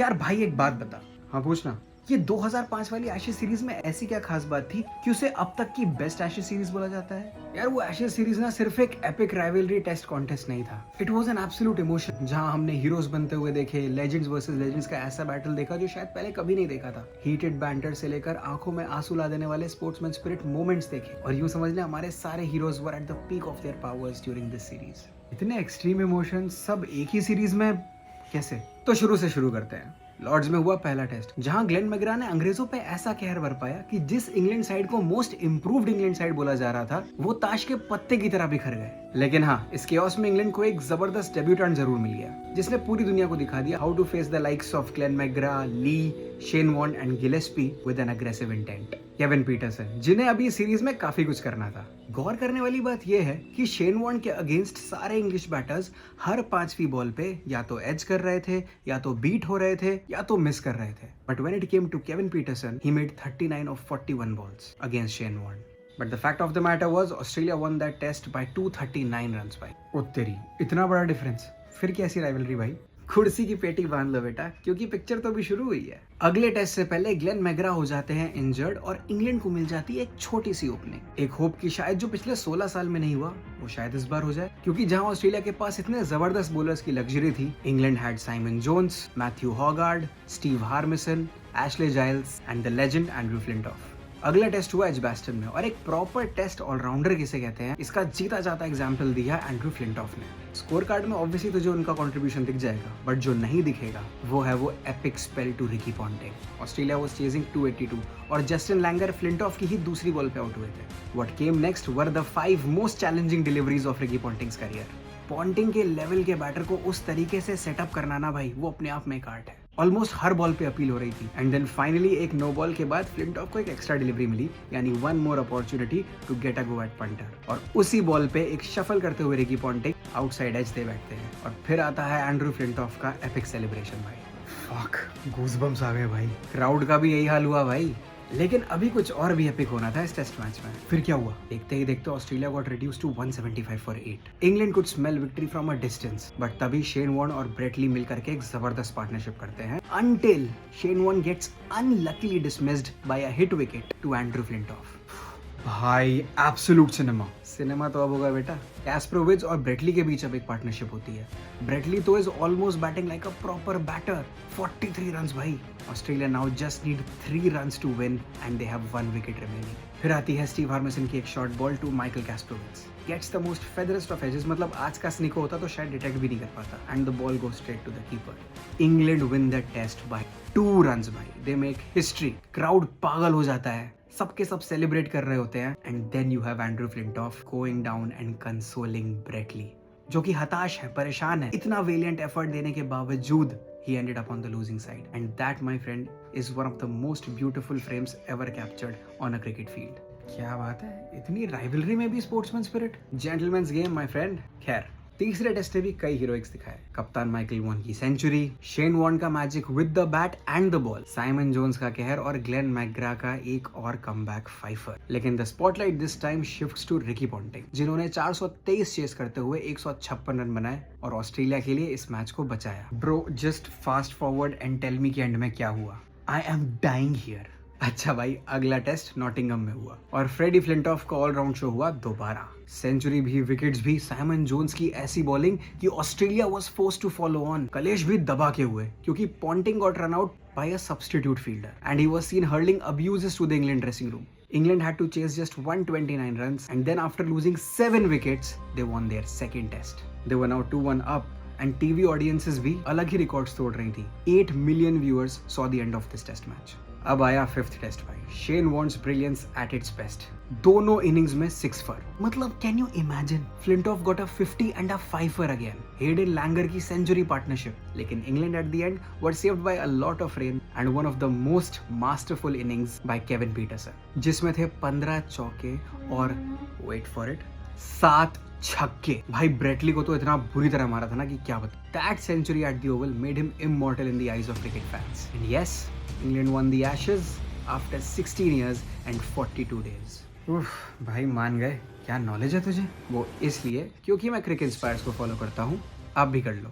यार भाई एक बात बता। हाँ पूछना। ये 2005 वाली एशेज सीरीज में ऐसी क्या खास बात थी कि उसे अब तक की बेस्ट एशेज सीरीज बोला जाता है? यार वो एशेज सीरीज ना सिर्फ एक एपिक राइवलरी टेस्ट कॉन्टेस्ट नहीं था। It was an absolute emotion जहां हमने हीरोज बनते हुए देखे, लेजेंड्स वर्सेस लेजेंड्स का ऐसा बैटल देखा जो शायद पहले कभी नहीं देखा था। हीटेड बैंटर से लेकर आंखों में आंसू ला देने वाले स्पोर्ट्समैन स्पिरिट मोमेंट्स देखे, और यूं समझ ले हमारे सारे heroes were at the peak of their powers during this series. इतने एक्सट्रीम इमोशंस सब एक ही सीरीज में कैसे? तो शुरू से शुरू करते हैं। लॉर्ड्स में हुआ पहला टेस्ट जहां ग्लेन मैकग्रा ने अंग्रेजों पे ऐसा कहर बरपाया कि जिस इंग्लैंड साइड को मोस्ट इंप्रूव्ड इंग्लैंड साइड बोला जा रहा था वो ताश के पत्ते की तरह बिखर गए। लेकिन हाँ, इस केओस में इंग्लैंड को एक जबरदस्त डेब्यूटेंट जरूर मिल गया जिसने पूरी दुनिया को दिखा दिया how to face the likes of Glenn McGrath, Lee, Shane Warne and Gillespie with an aggressive intent. Kevin Pietersen, जिन्हें अभी सीरीज में काफी कुछ करना था। गौर करने वाली बात यह है कि शेन वॉर्न के अगेंस्ट सारे इंग्लिश बैटर्स हर 5वीं बॉल पे या तो एज कर रहे थे, या तो बीट हो रहे थे, या तो मिस कर रहे थे। But when it came to Kevin Pietersen, he made 39 of 41 balls against Shane Warne. But the fact of the matter was Australia won that test by 239 runs भाई। ओ तेरी, इतना बड़ा डिफरेंस। फिर कैसी राइवलरी भाई? कुर्सी की पेटी बांध लो बेटा, क्योंकि पिक्चर तो अभी शुरू हुई है। अगले टेस्ट से पहले ग्लेन मैकग्रा हो जाते हैं इंजर्ड और इंग्लैंड को मिल जाती है एक छोटी सी ओपनिंग। एक होप की शायद जो पिछले 16 साल में नहीं हुआ वो शायद इस बार हो जाए, क्योंकि जहां ऑस्ट्रेलिया के पास इतने जबरदस्त बॉलर्स की लग्जरी थी, England had Simon Jones, Matthew Hoggard, Steve Harmison, Ashley Giles and the legend Andrew Flintoff. अगला टेस्ट हुआ एजबास्टन में, और एक प्रॉपर टेस्ट ऑलराउंडर किसे कहते हैं इसका जीता जाता एग्जाम्पल दिया एंड्रू फ्लिंटॉफ ने। स्कोर कार्ड में ऑब्वियसली तुझे उनका कंट्रीब्यूशन दिख जाएगा, बट जो नहीं दिखेगा वो है वो epic spell to Ricky Ponting. Australia was chasing 282 और जस्टिन लैंगर फ्लिंटॉफ की ही दूसरी बॉल पे आउट हुए थे। What came next were the 5 most challenging deliveries of Ricky Ponting's career. Ponting के लेवल के बैटर को उस तरीके से सेटअप करना ना भाई, वो अपने आप में एक आर्ट है। ऑलमोस्ट हर बॉल पे अपील हो रही थी, एंड देन फाइनली एक नो बॉल के बाद फ्लिंटॉफ को एक एक्स्ट्रा डिलीवरी मिली, यानी one more opportunity to get a go at Punter. और उसी बॉल पे एक शफल करते हुए रिकी पॉन्टिंग आउटसाइड एज दे बैठते हैं, और फिर आता है एंड्रू फ्लिंटॉफ का एपिक सेलिब्रेशन भाई। फक, गूज़बम्स आ गए भाई। क्राउड का भी यही हाल हुआ भाई। लेकिन अभी कुछ और भी एपिक होना था इस टेस्ट मैच में। फिर क्या हुआ? देखते ही देखते Australia got reduced to 175 for 8। England could smell victory from a distance, but तभी शेन वॉर्न और ब्रेट ली मिलकर के एक जबरदस्त पार्टनरशिप करते हैं, until Shane Warne gets unluckily dismissed by a hit wicket to Andrew Flintoff. भाई absolute cinema तो अब होगा बेटा। कैस्प्रोविच और ब्रेटली के बीच अब एक पार्टनरशिप होती है। ब्रेटली तो is almost batting like a proper batter. 43 runs भाई। Australia now just need 3 runs to win and they have 1 wicket remaining. फिर आती है स्टीव हार्मिसन की एक short ball to Michael Kasprowicz. Gets the most featherest of edges, मतलब आज का स्निको होता तो शायद डिटेक्ट भी नहीं कर पाता, and the ball goes straight to the keeper. England win the test by 2 runs भाई। They make history. क्राउड पागल हो जाता है, सबके सब सेलिब्रेट कर रहे होते हैं, and then you have Andrew Flintoff going down and consoling Brett Lee, जो कि हताश है, परेशान है। इतना वेलिएंट एफर्ट देने के बावजूद he ended up on the losing side, and that, my friend, is one of the most beautiful frames ever captured on a cricket field. क्या बात है, इतनी राइवलरी में भी sportsman spirit. Gentleman's game my friend. खैर, तीसरे test में भी कई हीरोइक्स दिखाए। कप्तान माइकल वॉर्न की सेंचुरी, शेन वॉर्न का magic with the bat and the ball, Simon Jones का कहर, और ग्लेन मैकग्रा का एक और कमबैक फाइफर। लेकिन the spotlight this time shifts to Ricky Ponting, जिन्होंने 423 चेस करते हुए 156 रन बनाए और ऑस्ट्रेलिया के लिए इस मैच को बचाया। Bro, just fast forward and tell me के एंड में क्या हुआ। I am dying here. अच्छा भाई, अगला टेस्ट नॉटिंघम में हुआ और फ्रेडी फ्लिंटॉफ का ऑलराउंड शो हुआ दोबारा। सेंचुरी भी, विकेट्स भी, साइमन जोन्स की ऐसी बॉलिंग कि Australia was forced to follow on. कलेश भी दबा के हुए क्योंकि Ponting got run out by a substitute fielder and he was seen hurling abuses to the England dressing room. England had to chase just 129 runs, and then after losing 7 wickets, they won their second test. They were now 2-1 up, and TV audiences भी अलग ही records तोड़ रही थी। 8 million viewers saw the end of this test match. अब आया 5th test भाई। Shane warns brilliance at its best. दोनों innings में 6 for। मतलब can you imagine, Flintoff got a 50 and a 5 again. Hayden Langer की सेंचुरी पार्टनरशिप। लेकिन England at the end were saved by a lot of rain and one of the most masterful innings bye Kevin Pietersen, जिसमें थे 15 चौके और wait for it 7 छक्के। भाई Brett Lee को तो इतना बुरी तरह मारा था ना कि क्या बता। That century at the Oval made him immortal in the eyes of cricket fans. And yes, England won the Ashes after 16 years and 42 days. भाई मान गए, क्या नॉलेज है तुझे। वो इसलिए क्योंकि मैं क्रिकेट इंस्पायर्स को फॉलो करता हूँ, आप भी कर लो।